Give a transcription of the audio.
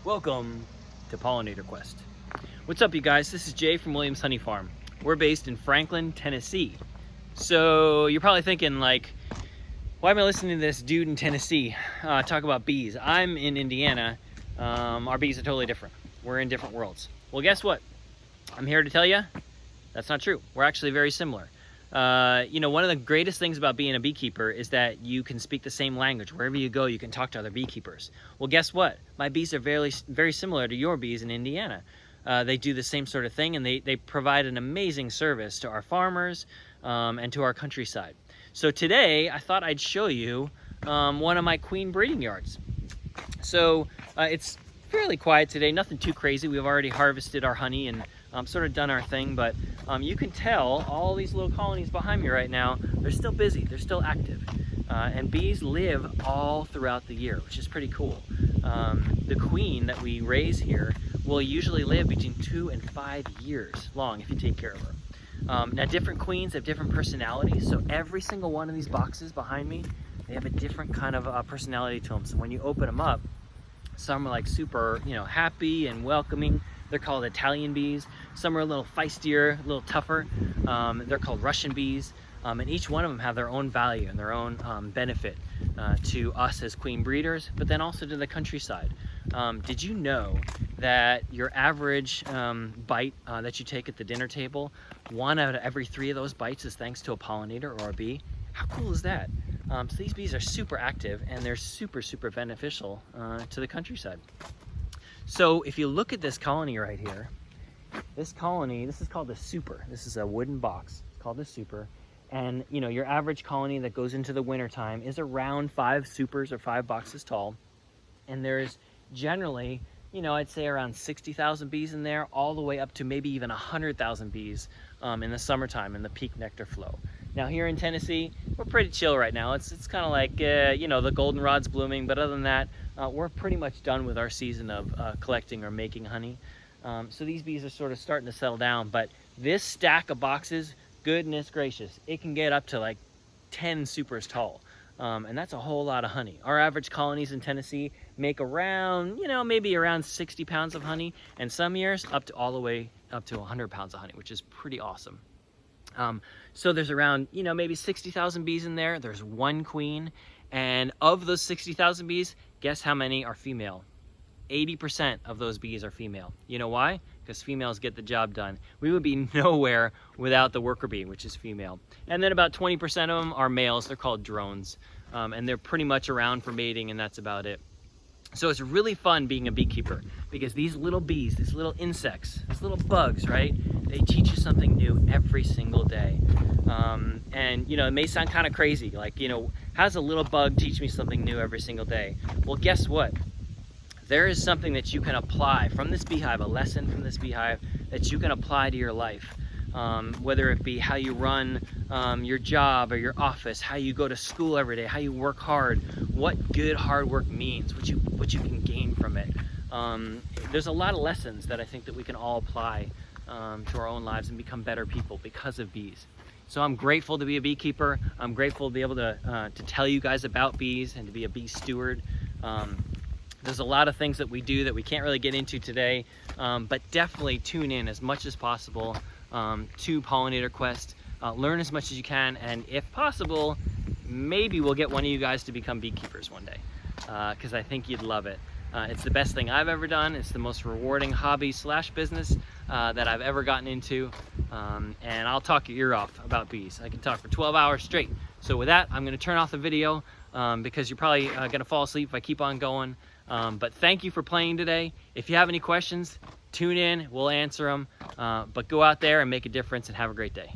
Welcome to Pollinator Quest. What's up, you guys? This is Jay from Williams Honey Farm. We're based in Franklin, Tennessee. So you're probably thinking, like, why am I listening to this dude in Tennessee talk about bees? I'm in Indiana. Our bees are totally different. We're in different worlds. Well, guess what? I'm here to tell you that's not true. We're actually very similar. One of the greatest things about being a beekeeper is that you can speak the same language. Wherever you go, you can talk to other beekeepers. Well, guess what? My bees are very similar to your bees in Indiana. They do the same sort of thing, and they provide an amazing service to our farmers and to our countryside. So today, I thought I'd show you one of my queen breeding yards. So it's fairly quiet today, nothing too crazy. We've already harvested our honey and sort of done our thing, but you can tell all these little colonies behind me right now, they're still busy, they're still active. And bees live all throughout the year, which is pretty cool. The queen that we raise here will usually live between 2 and 5 years long if you take care of her. Now, different queens have different personalities, so every single one of these boxes behind me, they have a different kind of personality to them. So when you open them up, some are like super, happy and welcoming. They're called Italian bees. Some are a little feistier, a little tougher. They're called Russian bees. And each one of them have their own value and their own benefit to us as queen breeders, but then also to the countryside. Did you know that your average bite that you take at the dinner table, 1 out of every 3 of those bites is thanks to a pollinator or a bee? How cool is that? So these bees are super active and they're super, super beneficial to the countryside. So if you look at this colony right here, this colony, this is called the super. This is a wooden box. It's called the super. And your average colony that goes into the winter time is around 5 supers or 5 boxes tall. And there's generally, I'd say around 60,000 bees in there, all the way up to maybe even 100,000 bees in the summertime in the peak nectar flow. Now here in Tennessee, we're pretty chill right now. It's kind of like, the goldenrod's blooming, but other than that, we're pretty much done with our season of collecting or making honey. So these bees are sort of starting to settle down, but this stack of boxes, goodness gracious, it can get up to like 10 supers tall. And that's a whole lot of honey. Our average colonies in Tennessee make around, maybe around 60 pounds of honey, and some years all the way up to 100 pounds of honey, which is pretty awesome. So there's around, maybe 60,000 bees in there. There's 1 queen. And of those 60,000 bees, guess how many are female? 80% of those bees are female. You know why? Because females get the job done. We would be nowhere without the worker bee, which is female. And then about 20% of them are males. They're called drones. And they're pretty much around for mating, and that's about it. So it's really fun being a beekeeper because these little bees, these little insects, these little bugs, right? They teach you something new every single day. And it may sound kind of crazy, like, how does a little bug teach me something new every single day? Well, guess what? There is something that you can apply from this beehive, a lesson from this beehive that you can apply to your life. Whether it be how you run your job or your office, how you go to school every day, how you work hard, what good hard work means, what you can gain from it. There's a lot of lessons that I think that we can all apply to our own lives and become better people because of bees. So I'm grateful to be a beekeeper. I'm grateful to be able to tell you guys about bees and to be a bee steward. There's a lot of things that we do that we can't really get into today, but definitely tune in as much as possible to Pollinator Quest. Learn as much as you can, and if possible, maybe we'll get one of you guys to become beekeepers one day, because I think you'd love it. It's the best thing I've ever done. It's the most rewarding hobby / business that I've ever gotten into, and I'll talk your ear off about bees. I can talk for 12 hours straight. So with that, I'm going to turn off the video because you're probably going to fall asleep if I keep on going. But thank you for playing today. If you have any questions, tune in, we'll answer them. But go out there and make a difference and have a great day.